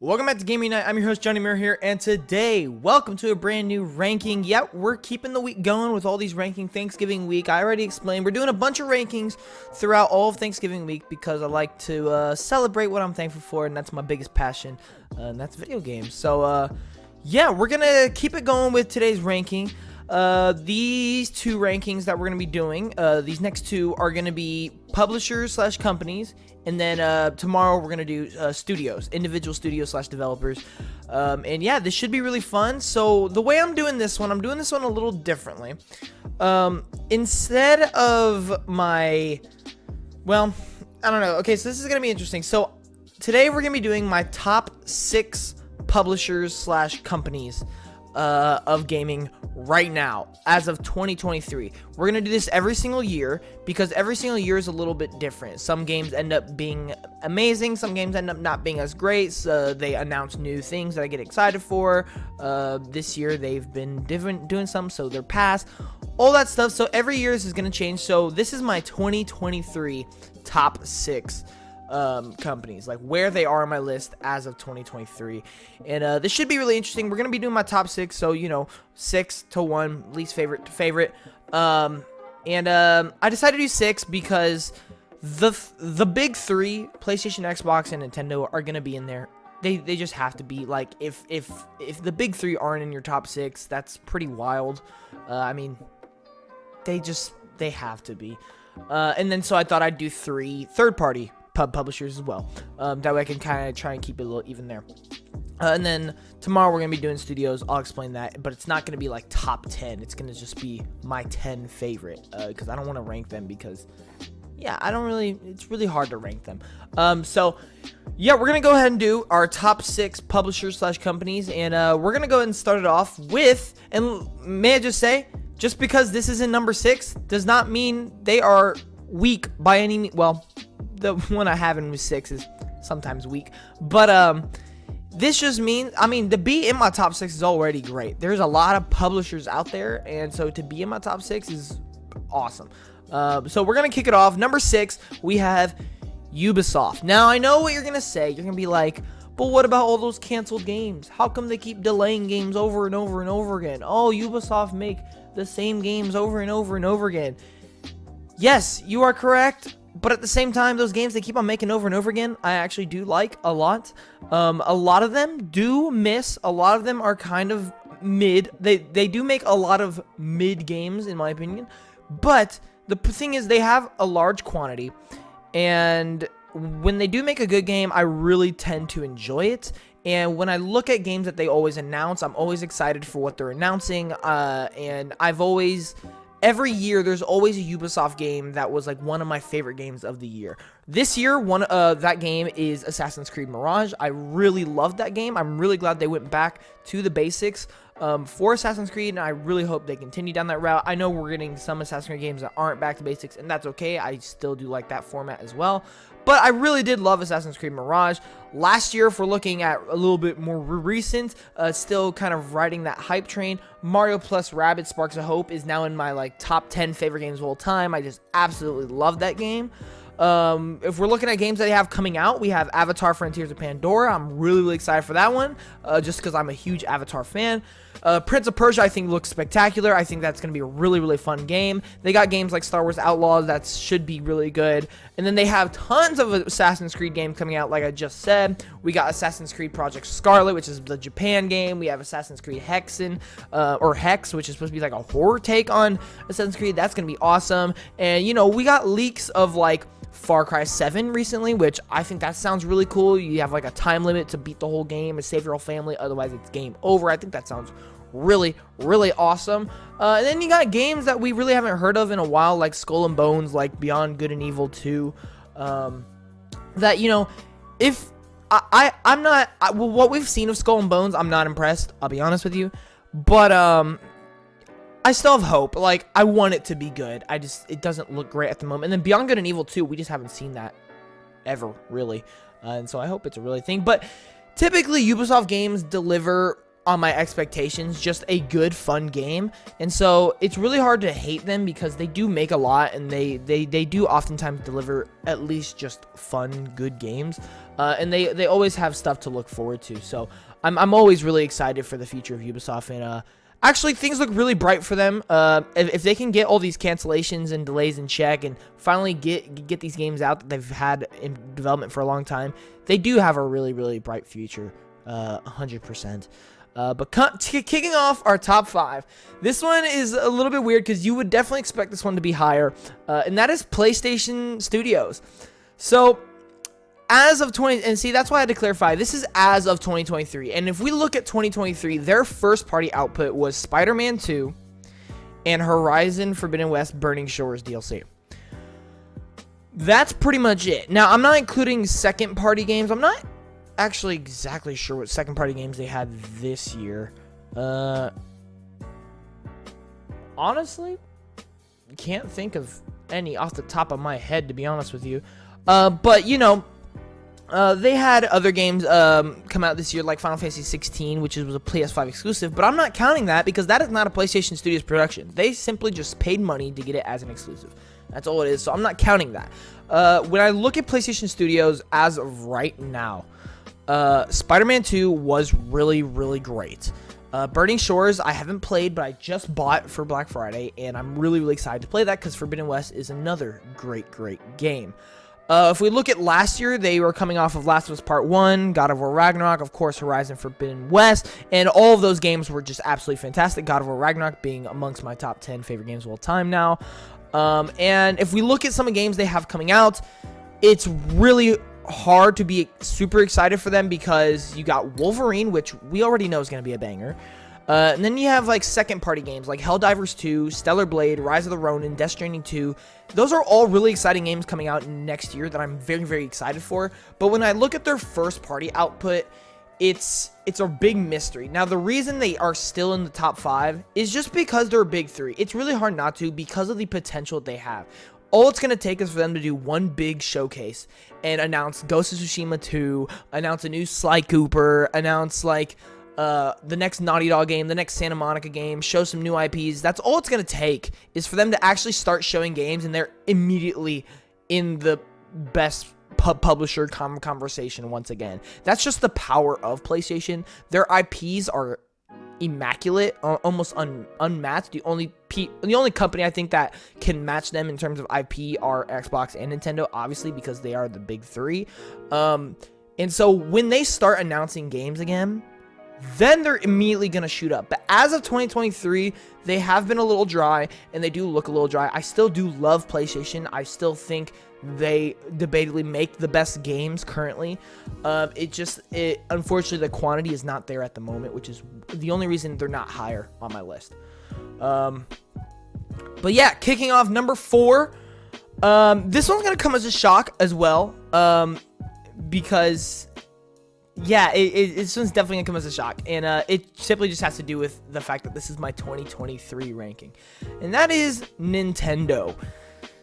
Welcome back to Gaming Night. I'm your host, G.A.M.E.R here, and today, welcome to a brand new ranking. Yep, we're keeping the week going with all these ranking Thanksgiving week. I already explained, we're doing a bunch of rankings throughout all of Thanksgiving week because I like to celebrate what I'm thankful for, and that's my biggest passion, and that's video games. So, yeah, we're going to keep it going with today's ranking. These two rankings that we're going to be doing, these next two are going to be publishers slash companies, and then tomorrow we're going to do studios, individual studios slash developers. And yeah, this should be really fun. So the way I'm doing this one a little differently. Instead of my, well, I don't know. Okay, so this is going to be interesting. So today we're going to be doing my top 6 publishers slash companies of gaming right now as of 2023. We're gonna do this every single year because every single year is a little bit different. Some games end up being amazing, some games end up not being as great. So they announce new things that I get excited for. This year they've been doing some, so they're past, all that stuff. So every year this is gonna change. So this is my 2023 top 6 companies, like where they are on my list as of 2023, and this should be really interesting. We're gonna be doing my top 6, so you know, 6 to 1, least favorite to favorite. I decided to do 6 because the big 3, PlayStation, Xbox, and Nintendo, are gonna be in there. They just have to be. Like, if the big 3 aren't in your top 6, that's pretty wild. I mean, they have to be. And then so I thought I'd do 3 third-party publishers as well. That way I can kind of try and keep it a little even there. And then tomorrow we're going to be doing studios. I'll explain that, but it's not going to be like top 10. It's going to just be my 10 favorite, because I don't want to rank them because, yeah, it's really hard to rank them. So, yeah, we're going to go ahead and do our top 6 publishers slash companies, and we're going to go ahead and start it off with, and may I just say, just because this is in number 6 does not mean they are weak by any means. Well, the one I have in 6 is sometimes weak, but this just means, I mean, to be in my top 6 is already great. There's a lot of publishers out there, and so to be in my top 6 is awesome. So we're gonna kick it off. Number 6, we have Ubisoft. Now I know what you're gonna say. You're gonna be like, but what about all those canceled games? How come they keep delaying games over and over and over again? Oh, Ubisoft make the same games over and over and over again. Yes, you are correct. But at the same time, those games they keep on making over and over again, I actually do like a lot. A lot of them do miss. A lot of them are kind of mid. They do make a lot of mid games, in my opinion. But the thing is, they have a large quantity. And when they do make a good game, I really tend to enjoy it. And when I look at games that they always announce, I'm always excited for what they're announcing. And every year, there's always a Ubisoft game that was like one of my favorite games of the year. This year, that game is Assassin's Creed Mirage. I really loved that game. I'm really glad they went back to the basics for Assassin's Creed, and I really hope they continue down that route. I know we're getting some Assassin's Creed games that aren't back to basics, and that's okay. I still do like that format as well. But I really did love Assassin's Creed Mirage. Last year, if we're looking at a little bit more recent, still kind of riding that hype train, Mario plus Rabbids Sparks of Hope is now in my like top 10 favorite games of all time. I just absolutely love that game. If we're looking at games that they have coming out, we have Avatar Frontiers of Pandora. I'm really excited for that one, just because I'm a huge Avatar fan. Prince of Persia, I think, looks spectacular. I think that's going to be a really fun game. They got games like Star Wars Outlaws that should be really good. And then they have tons of Assassin's Creed games coming out, like I just said. We got Assassin's Creed Project Scarlet, which is the Japan game. We have Assassin's Creed Hexen, or Hex, which is supposed to be like a horror take on Assassin's Creed. That's going to be awesome. And, you know, we got leaks of, like, Far Cry 7 recently, which I think that sounds really cool. You have like a time limit to beat the whole game and save your whole family, otherwise it's game over. I think that sounds really awesome. And then you got games that we really haven't heard of in a while, like Skull and Bones, like Beyond Good and Evil 2. That, you know, if what we've seen of Skull and Bones, I'm not impressed, I'll be honest with you. But I still have hope. Like, I want it to be good. It doesn't look great at the moment. And then Beyond Good and Evil 2, we just haven't seen that ever, really. And so I hope it's a really thing. But typically, Ubisoft games deliver on my expectations, just a good, fun game. And so it's really hard to hate them because they do make a lot, and they do oftentimes deliver at least just fun, good games. And they always have stuff to look forward to. So I'm always really excited for the future of Ubisoft. And actually, things look really bright for them. If they can get all these cancellations and delays in check and finally get these games out that they've had in development for a long time, they do have a really, really bright future, 100%. But kicking off our top 5, this one is a little bit weird because you would definitely expect this one to be higher, and that is PlayStation Studios. So, as of and see, that's why I had to clarify. This is as of 2023, and if we look at 2023, their first party output was Spider-Man 2 and Horizon Forbidden West Burning Shores DLC. That's pretty much it. Now, I'm not including second party games. I'm not actually exactly sure what second party games they had this year. Honestly, can't think of any off the top of my head, to be honest with you. But you know, they had other games come out this year, like Final Fantasy 16, which was a PS5 exclusive, but I'm not counting that because that is not a PlayStation Studios production. They simply just paid money to get it as an exclusive. That's all it is, so I'm not counting that. When I look at PlayStation Studios as of right now, Spider-Man 2 was really, really great. Burning Shores, I haven't played, but I just bought for Black Friday, and I'm really, really excited to play that because Forbidden West is another great, great game. If we look at last year, they were coming off of Last of Us Part 1, God of War Ragnarok, of course, Horizon Forbidden West, and all of those games were just absolutely fantastic. God of War Ragnarok being amongst my top 10 favorite games of all time now. And if we look at some of the games they have coming out, it's really hard to be super excited for them because you got Wolverine, which we already know is going to be a banger. And then you have like second party games like Helldivers 2, Stellar Blade, Rise of the Ronin, Death Stranding 2. Those are all really exciting games coming out next year that I'm very, very excited for. But when I look at their first party output, it's a big mystery. Now, the reason they are still in the top 5 is just because they're a big 3. It's really hard not to because of the potential they have. All it's going to take is for them to do one big showcase and announce Ghost of Tsushima 2, announce a new Sly Cooper, announce like the next Naughty Dog game, the next Santa Monica game, show some new IPs. That's all it's going to take is for them to actually start showing games, and they're immediately in the best publisher conversation once again. That's just the power of PlayStation. Their IPs are immaculate, almost unmatched. The only company I think that can match them in terms of IP are Xbox and Nintendo, obviously, because they are the big 3. And so when they start announcing games again, then they're immediately going to shoot up. But as of 2023, they have been a little dry, and they do look a little dry. I still do love PlayStation. I still think they debatably make the best games currently. Unfortunately, the quantity is not there at the moment, which is the only reason they're not higher on my list. But yeah, kicking off number 4. This one's going to come as a shock as well, because yeah, this one's definitely going to come as a shock. And it simply just has to do with the fact that this is my 2023 ranking. And that is Nintendo.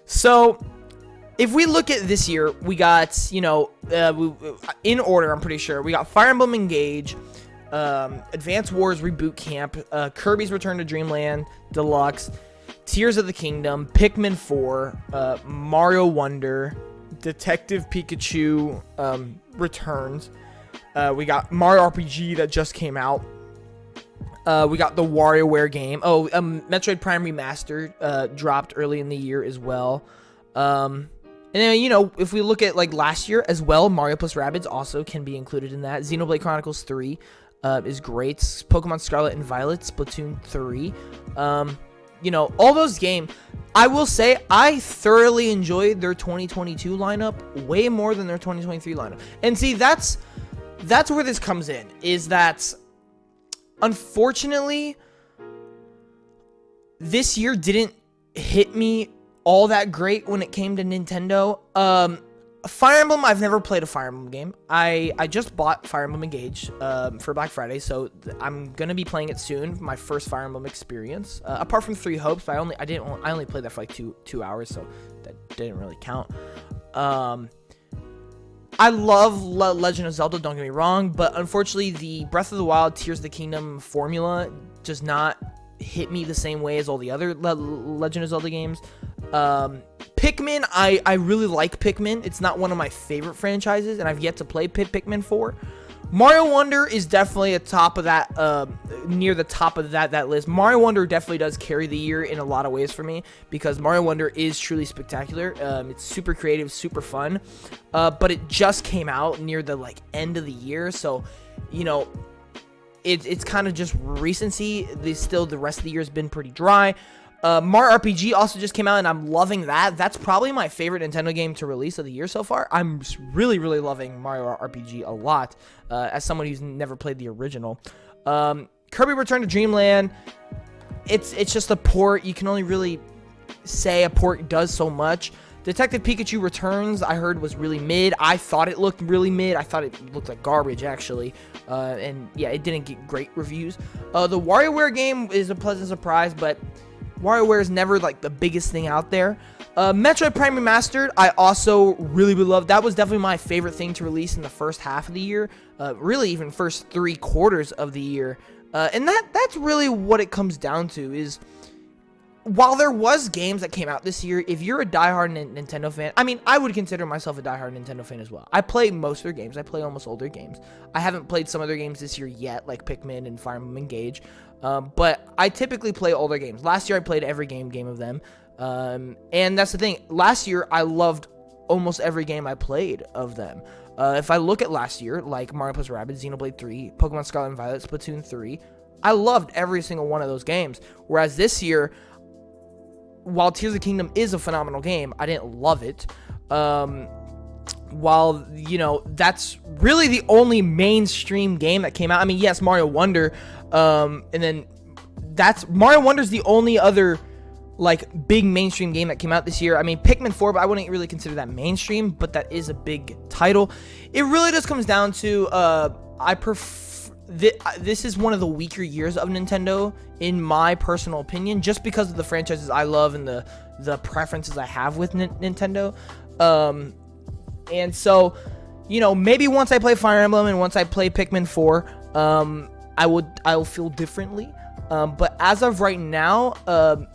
So if we look at this year, we got, in order, I'm pretty sure, we got Fire Emblem Engage, Advance Wars Reboot Camp, Kirby's Return to Dreamland Deluxe, Tears of the Kingdom, Pikmin 4, Mario Wonder, Detective Pikachu Returns. We got Mario RPG that just came out. We got the WarioWare game. Metroid Prime Remastered dropped early in the year as well. And then, if we look at like last year as well, Mario plus Rabbids also can be included in that. Xenoblade Chronicles 3 is great. Pokemon Scarlet and Violet, Splatoon 3. All those games. I will say I thoroughly enjoyed their 2022 lineup way more than their 2023 lineup. And see, that's where this comes in, is that unfortunately this year didn't hit me all that great when it came to Nintendo. Fire Emblem, I've never played a Fire Emblem game. I just bought Fire Emblem Engage for Black Friday, so I'm gonna be playing it soon. My first Fire Emblem experience, apart from Three Hopes, but I only played that for like two hours, so that didn't really count. I love Legend of Zelda, don't get me wrong, but unfortunately the Breath of the Wild Tears of the Kingdom formula does not hit me the same way as all the other Legend of Zelda games. Pikmin, I really like Pikmin. It's not one of my favorite franchises, and I've yet to play Pikmin 4. Mario Wonder is definitely at top of that, near the top of that list. Mario Wonder definitely does carry the year in a lot of ways for me, because Mario Wonder is truly spectacular. It's super creative, super fun, but it just came out near the end of the year, so you know, it's kind of just recency. The rest of the year has been pretty dry. Mario RPG also just came out, and I'm loving that. That's probably my favorite Nintendo game to release of the year so far. I'm really, really loving Mario RPG a lot, as someone who's never played the original. Kirby Return to Dreamland, it's just a port. You can only really say a port does so much. Detective Pikachu Returns, I heard, was really mid. I thought it looked really mid. I thought it looked like garbage, actually. And yeah, it didn't get great reviews. The WarioWare game is a pleasant surprise, but WarioWare is never the biggest thing out there. Metroid Prime Remastered, I also really love. That was definitely my favorite thing to release in the first half of the year. Really, even first 3/4 of the year. And that's really what it comes down to. Is while there was games that came out this year, if you're a diehard Nintendo fan, I mean, I would consider myself a diehard Nintendo fan as well. I play most of their games. I play almost all their games. I haven't played some of their games this year yet, like Pikmin and Fire Emblem Engage. But I typically play all their games. Last year, I played every game of them. And that's the thing. Last year, I loved almost every game I played of them. If I look at last year, like Mario + Rabbids, Xenoblade 3, Pokemon Scarlet and Violet, Splatoon 3, I loved every single one of those games. Whereas this year, while Tears of the Kingdom is a phenomenal game, I didn't love it. While, you know, that's really the only mainstream game that came out. I mean, yes, Mario Wonder, and then Mario Wonder's the only other, big mainstream game that came out this year. I mean, Pikmin 4, but I wouldn't really consider that mainstream, but that is a big title. It really just comes down to, I prefer... This is one of the weaker years of Nintendo, in my personal opinion, just because of the franchises I love and the preferences I have with Nintendo. And so, you know, maybe once I play Fire Emblem and once I play Pikmin 4, I'll feel differently. But as of right now,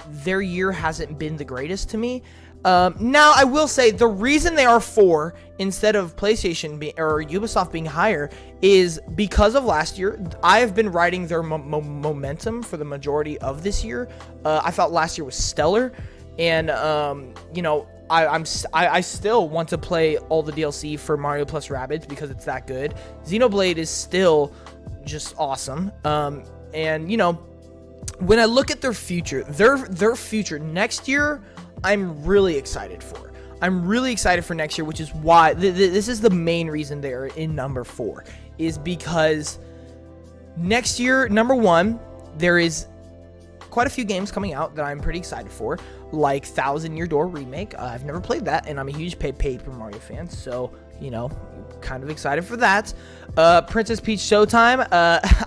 their year hasn't been the greatest to me. Now, I will say the reason they are 4 instead of PlayStation or Ubisoft being higher is because of last year. I have been riding their momentum for the majority of this year. I thought last year was stellar, and you know, I still want to play all the DLC for Mario + Rabbids because it's that good. Xenoblade is still just awesome, and you know, when I look at their future, their future next year, I'm really excited for. I'm really excited for next year, which is why this is the main reason they're in number 4, is because next year, number 1, there is quite a few games coming out that I'm pretty excited for, like Thousand Year Door Remake. I've never played that, and I'm a huge Paper Mario fan, so, you know, kind of excited for that. Princess Peach Showtime,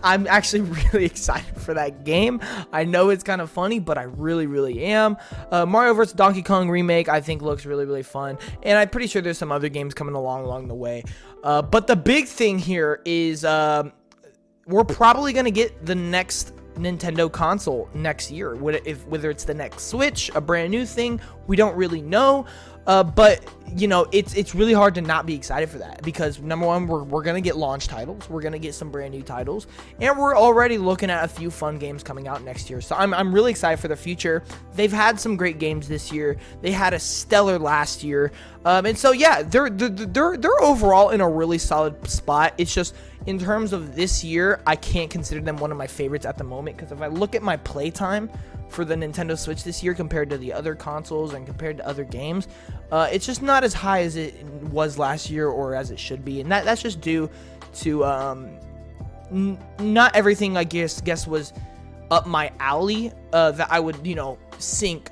I'm actually really excited for that game. I know it's kind of funny, but I really am. Mario vs. Donkey Kong Remake, I think looks really fun, and I'm pretty sure there's some other games coming along the way. But the big thing here is we're probably going to get the next Nintendo console next year, whether it's the next Switch, a brand new thing, we don't really know. But you know, it's really hard to not be excited for that, because number 1, we're gonna get launch titles, we're gonna get some brand new titles, and we're already looking at a few fun games coming out next year. So I'm really excited for the future. They've had some great games this year. They had a stellar last year, and so yeah, they're overall in a really solid spot. It's just, in terms of this year, I can't consider them one of my favorites at the moment, because if I look at my playtime for the Nintendo Switch this year compared to the other consoles and compared to other games, it's just not as high as it was last year, or as it should be, and that's just due to not everything I guess was up my alley, that I would, you know, sink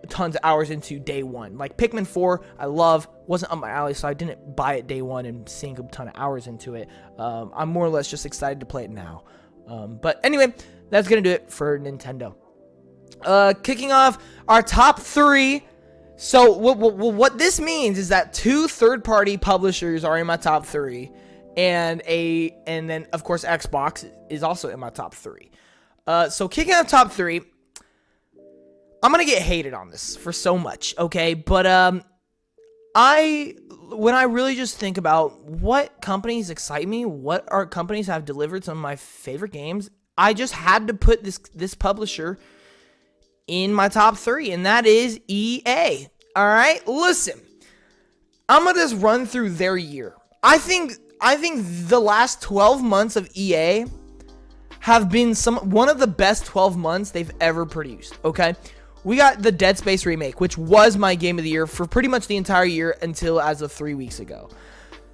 tons of hours into day one. Like Pikmin 4, I love, wasn't up my alley, so I didn't buy it day one and sink a ton of hours into it. I'm more or less just excited to play it now. But anyway, that's gonna do it for Nintendo. Kicking off our top 3 So what this means is that 2 third-party publishers are in my top 3, and then of course Xbox is also in my top 3. So kicking out top 3, I'm gonna get hated on this for so much, okay? But when I really just think about what companies excite me, what are companies have delivered some of my favorite games, I just had to put this publisher in my top 3, and that is EA. All right, listen, I'm gonna just run through their year. I think the last 12 months of EA have been one of the best 12 months they've ever produced. Okay, we got the Dead Space remake, which was my game of the year for pretty much the entire year until as of 3 weeks ago.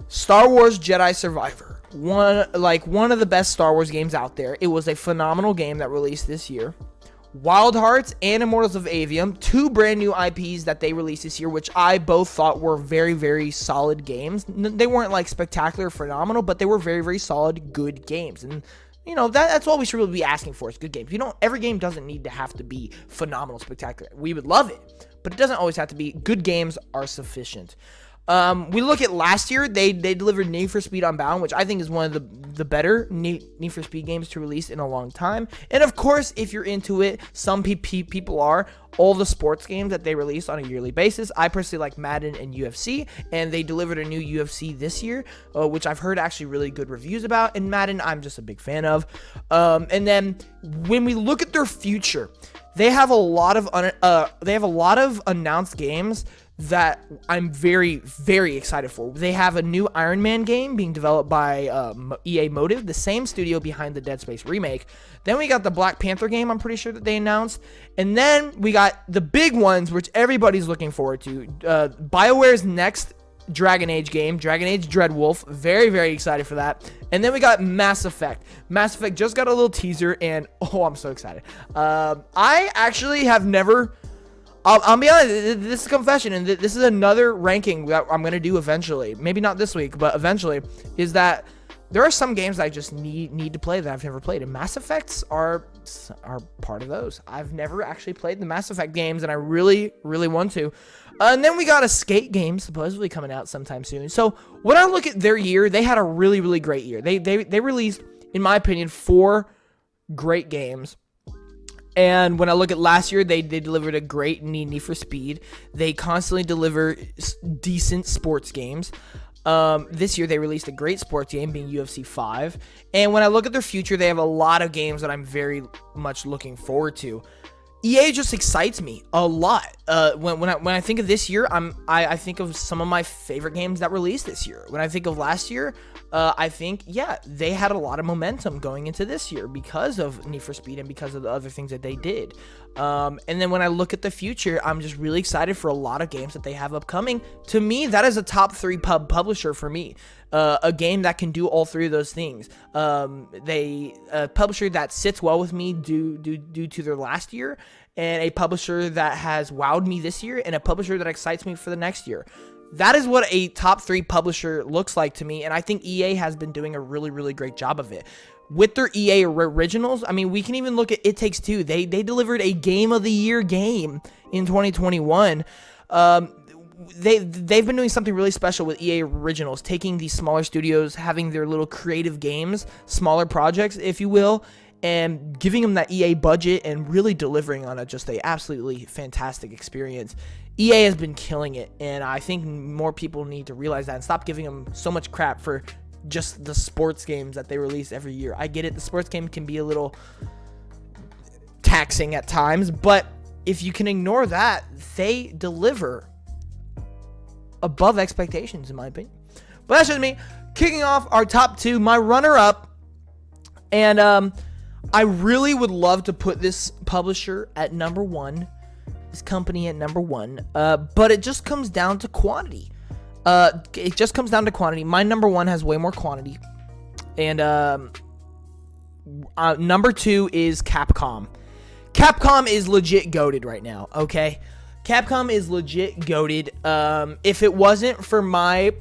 Star Wars Jedi Survivor, one of the best Star Wars games out there. It was a phenomenal game that released this year. Wild Hearts and Immortals of Avium, 2 brand new IPs that they released this year, which I both thought were very, very solid games. They weren't like spectacular, phenomenal, but they were very, very solid, good games. And you know, that's all we should really be asking for is good games. Every game doesn't need to have to be phenomenal, spectacular. We would love it, but it doesn't always have to be. Good games are sufficient. We look at last year, they delivered Need for Speed Unbound, which I think is one of the better Need for Speed games to release in a long time. And of course, if you're into it, some people are, all the sports games that they release on a yearly basis. I personally like Madden and UFC, and they delivered a new UFC this year, which I've heard actually really good reviews about. And Madden, I'm just a big fan of. And then when we look at their future, they have a lot of announced games that I'm very, very excited for. They have a new Iron Man game being developed by EA Motive, the same studio behind the Dead Space remake. Then we got the Black Panther game, I'm pretty sure that they announced. And then we got the big ones, which everybody's looking forward to. BioWare's next Dragon Age game, Dragon Age Dreadwolf. Very, very excited for that. And then we got Mass Effect. Mass Effect just got a little teaser, and oh, I'm so excited. I actually have never... I'll be honest, this is a confession, and this is another ranking that I'm going to do eventually. Maybe not this week, but eventually, is that there are some games that I just need to play that I've never played, and Mass Effects are part of those. I've never actually played the Mass Effect games, and I really, really want to. And then we got a Skate game supposedly coming out sometime soon. So when I look at their year, they had a really, really great year. They released, in my opinion, 4 great games. And when I look at last year, they delivered a great Need for Speed. They constantly deliver decent sports games. This year, they released a great sports game, being UFC 5. And when I look at their future, they have a lot of games that I'm very much looking forward to. EA just excites me a lot. When I think of this year, I think of some of my favorite games that released this year. When I think of last year, I think, yeah, they had a lot of momentum going into this year because of Need for Speed and because of the other things that they did. And then when I look at the future, I'm just really excited for a lot of games that they have upcoming. To me, that is a top 3 publisher for me. A game that can do all 3 of those things. A publisher that sits well with me due to their last year, and a publisher that has wowed me this year, and a publisher that excites me for the next year. That is what a top 3 publisher looks like to me, and I think EA has been doing a really, really great job of it. With their EA originals, I mean, we can even look at It Takes Two. They delivered a Game of the Year game in 2021. They've been doing something really special with EA Originals, taking these smaller studios, having their little creative games, smaller projects, if you will, and giving them that EA budget and really delivering on just a absolutely fantastic experience. EA has been killing it, and I think more people need to realize that and stop giving them so much crap for just the sports games that they release every year. I get it, the sports game can be a little taxing at times, but if you can ignore that, they deliver above expectations, in my opinion. But that's just me. Kicking off our top 2, my runner-up, and I really would love to put this publisher at number 1, this company at number 1, but it just comes down to quantity. My number 1 has way more quantity, and number 2 is Capcom. Capcom is legit goated right now, okay? Capcom is legit goated. If it wasn't for my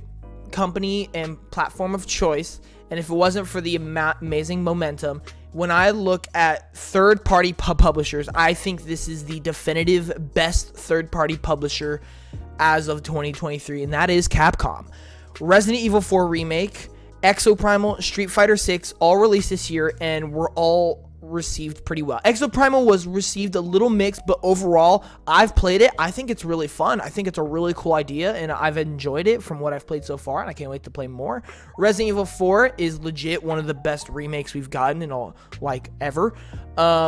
company and platform of choice, and if it wasn't for the amazing momentum, when I look at third-party publishers, I think this is the definitive best third-party publisher as of 2023, and that is Capcom. Resident Evil 4 Remake, Exoprimal, Street Fighter 6, all released this year, and were all received pretty well. Exoprimal was received a little mixed, but overall, I've played it. I think it's really fun. I think it's a really cool idea, and I've enjoyed it from what I've played so far, and I can't wait to play more. Resident Evil 4 is legit one of the best remakes we've gotten in all, like, ever.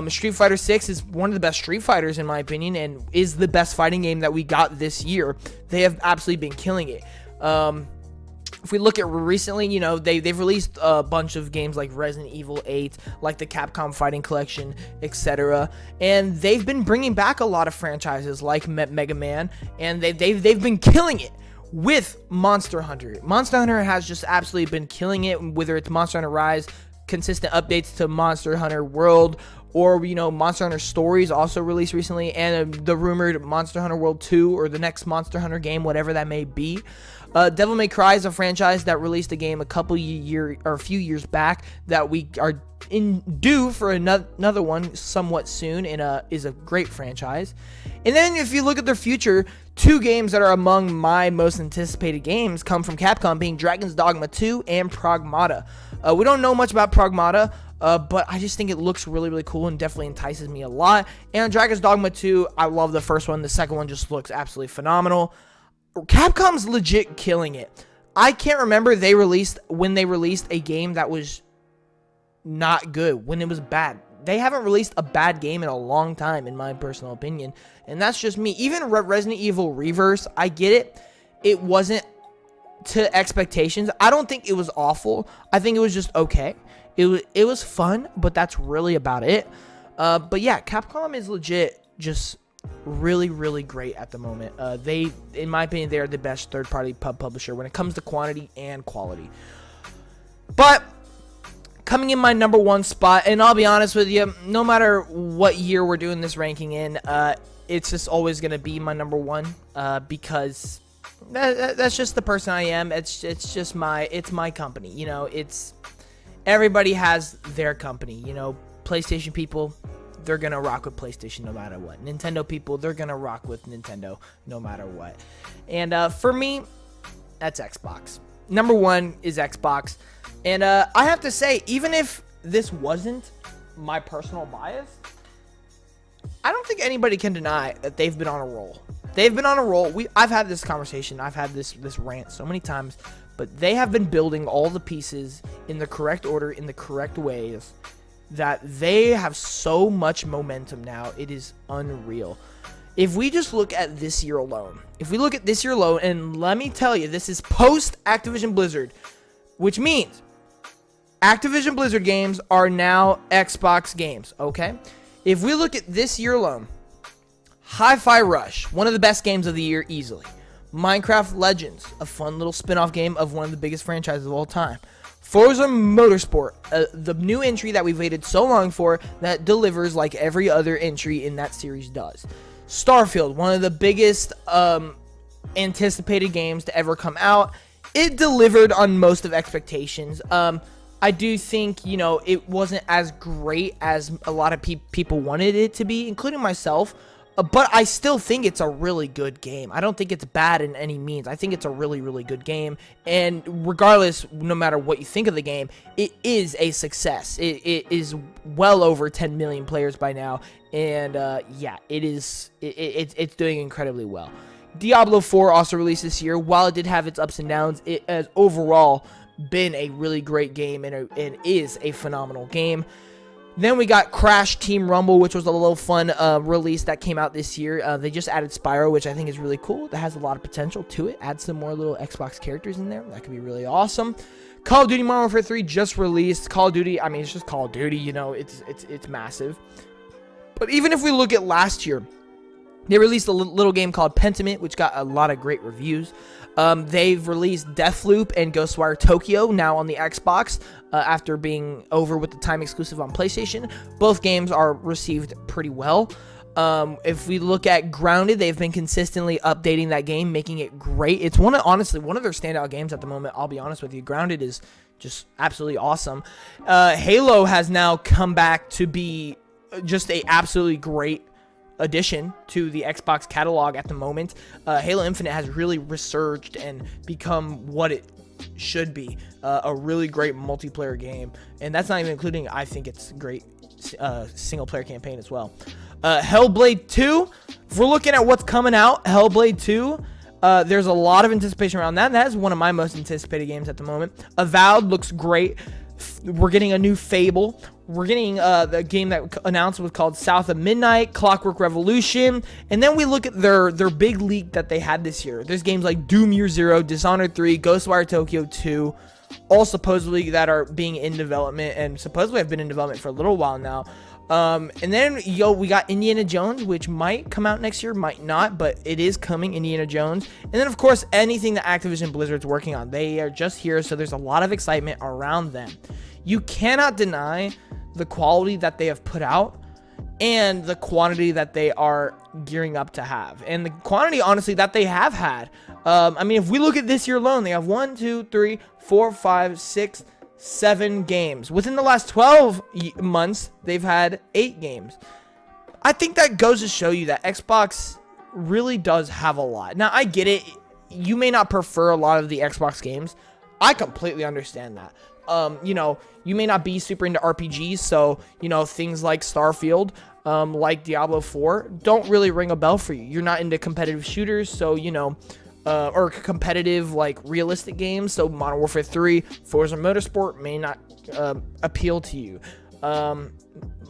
Street Fighter 6 is one of the best Street Fighters, in my opinion, and is the best fighting game that we got this year. They have absolutely been killing it. If we look at recently, you know, they've released a bunch of games like Resident Evil 8, like the Capcom Fighting Collection, etc. And they've been bringing back a lot of franchises like Mega Man, and they've been killing it with Monster Hunter. Monster Hunter has just absolutely been killing it, whether it's Monster Hunter Rise, consistent updates to Monster Hunter World, or, you know, Monster Hunter Stories also released recently, and the rumored Monster Hunter World 2, or the next Monster Hunter game, whatever that may be. Devil May Cry is a franchise that released a game a few years back that we are due for another one somewhat soon, and is a great franchise. And then if you look at their future, two games that are among my most anticipated games come from Capcom, being Dragon's Dogma 2 and Pragmata. We don't know much about Pragmata, but I just think it looks really, really cool and definitely entices me a lot. And Dragon's Dogma 2, I love the first one. The second one just looks absolutely phenomenal. Capcom's legit killing it. I can't remember when they released a game that was not good, when it was bad. They haven't released a bad game in a long time, in my personal opinion. And that's just me. Even Resident Evil Reverse, I get it. It wasn't to expectations. I don't think it was awful. I think it was just okay. It was fun, but that's really about it. But yeah, Capcom is legit just really, really great at the moment. They, in my opinion, they are the best third-party publisher when it comes to quantity and quality. But coming in my number one spot, and I'll be honest with you, no matter what year we're doing this ranking in, it's just always going to be my number one, because that's just the person I am. It's just my company. You know, everybody has their company. You know, PlayStation people, they're going to rock with PlayStation no matter what. Nintendo people, they're going to rock with Nintendo no matter what. And for me, that's Xbox. Number one is Xbox. And I have to say, even if this wasn't my personal bias, I don't think anybody can deny that they've been on a roll. They've been on a roll. I've had this conversation. I've had this rant so many times. But they have been building all the pieces in the correct order, in the correct ways, that they have so much momentum now. It is unreal. If we just look at this year alone, and let me tell you, this is post Activision Blizzard, which means Activision Blizzard games are now Xbox games, okay? If we look at this year alone, Hi-Fi Rush, one of the best games of the year easily. Minecraft Legends, a fun little spin-off game of one of the biggest franchises of all time. Forza Motorsport, the new entry that we've waited so long for, that delivers like every other entry in that series does. Starfield, one of the biggest anticipated games to ever come out. It delivered on most of expectations. I do think, you know, it wasn't as great as a lot of people wanted it to be, including myself. But I still think it's a really good game. I don't think it's bad in any means. I think it's a really, really good game. And regardless, no matter what you think of the game, it is a success. It is well over 10 million players by now. And yeah, it's doing incredibly well. Diablo 4 also released this year. While it did have its ups and downs, it has overall been a really great game and is a phenomenal game. Then we got Crash Team Rumble, which was a little fun release that came out this year. They just added Spyro, which I think is really cool. That has a lot of potential to it. Add some more little Xbox characters in there. That could be really awesome. Call of Duty Modern Warfare 3 just released. Call of Duty, I mean, it's just Call of Duty, you know, it's massive. But even if we look at last year, they released a little game called Pentiment, which got a lot of great reviews. They've released Deathloop and Ghostwire Tokyo now on the Xbox after being over with the time exclusive on PlayStation. Both games are received pretty well. If we look at Grounded, they've been consistently updating that game, making it great. It's honestly one of their standout games at the moment. I'll be honest with you. Grounded is just absolutely awesome. Halo has now come back to be just a absolutely great addition to the Xbox catalog at the moment. Halo Infinite has really resurged and become what it should be, a really great multiplayer game, and that's not even including, I think it's great single player campaign as well. Hellblade 2, if we're looking at what's coming out, Hellblade 2, there's a lot of anticipation around that. That is one of my most anticipated games at the moment. Avowed looks great. We're getting a new Fable. We're getting the game that announced was called South of Midnight, Clockwork Revolution, and then we look at their big leak that they had this year. There's games like Doom Year Zero, Dishonored 3, Ghostwire Tokyo 2, all supposedly that are being in development and supposedly have been in development for a little while now. And then, we got Indiana Jones, which might come out next year, might not, but it is coming, Indiana Jones. And then, of course, anything that Activision Blizzard's working on. They are just here, so there's a lot of excitement around them. You cannot deny the quality that they have put out and the quantity that they are gearing up to have. And the quantity, honestly, that they have had. I mean, if we look at this year alone, they have 1, 2, 3, 4, 5, 6, 7 games. Within the last 12 months, they've had 8 games. I think that goes to show you that Xbox really does have a lot. Now, I get it. You may not prefer a lot of the Xbox games. I completely understand that. You may not be super into RPGs, so, things like Starfield, like Diablo 4, don't really ring a bell for you. You're not into competitive shooters, so, or competitive, like, realistic games, so Modern Warfare 3, Forza Motorsport may not appeal to you.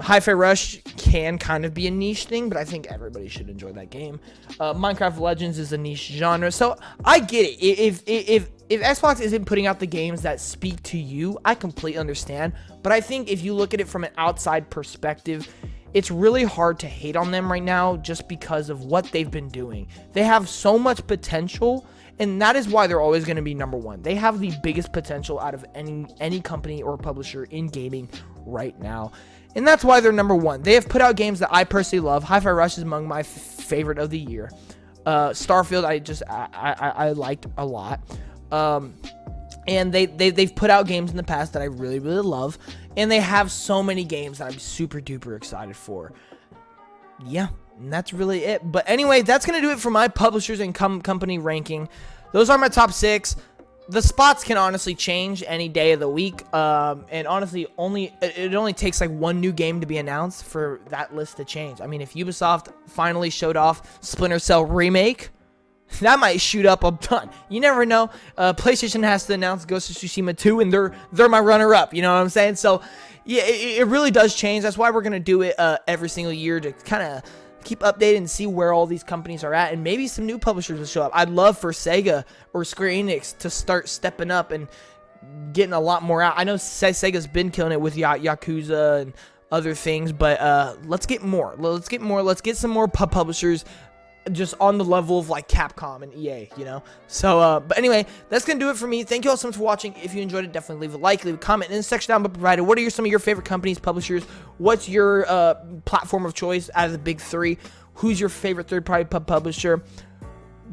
Hi-Fi Rush can kind of be a niche thing, but I think everybody should enjoy that game. Minecraft Legends is a niche genre, so I get it. If Xbox isn't putting out the games that speak to you, I completely understand. But I think if you look at it from an outside perspective, it's really hard to hate on them right now just because of what they've been doing. They have so much potential, and that is why they're always going to be number one. They have the biggest potential out of any company or publisher in gaming right now. And that's why they're number one. They have put out games that I personally love. Hi-Fi Rush is among my favorite of the year. Starfield, I liked a lot. And they've put out games in the past that I really, really love. And they have so many games that I'm super duper excited for. Yeah, and that's really it. But anyway, that's going to do it for my publishers and company ranking. Those are my top 6. The spots can honestly change any day of the week. And honestly, it only takes like one new game to be announced for that list to change. I mean, if Ubisoft finally showed off Splinter Cell Remake, that might shoot up a ton. You never know. PlayStation has to announce Ghost of Tsushima 2, and they're my runner-up. You know what I'm saying? So, yeah, it really does change. That's why we're going to do it every single year to kind of keep updated and see where all these companies are at, and maybe some new publishers will show up. I'd love for Sega or Square Enix to start stepping up and getting a lot more out. I know Sega's been killing it with Yakuza and other things, but let's get more. Let's get some more publishers just on the level of like Capcom and EA, So, but anyway, that's gonna do it for me. Thank you all so much for watching. If you enjoyed it, definitely leave a like, leave a comment in the section down below. What are some of your favorite companies, publishers? What's your platform of choice out of the big 3? Who's your favorite third-party publisher?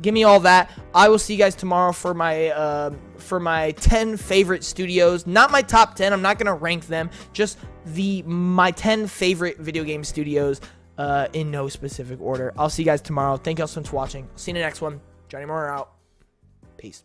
Give me all that. I will see you guys tomorrow for my 10 favorite studios. Not my top 10. I'm not gonna rank them. Just my 10 favorite video game studios. In no specific order. I'll see you guys tomorrow. Thank you all so much for watching. See you in the next one. G.A.M.E.R out. Peace.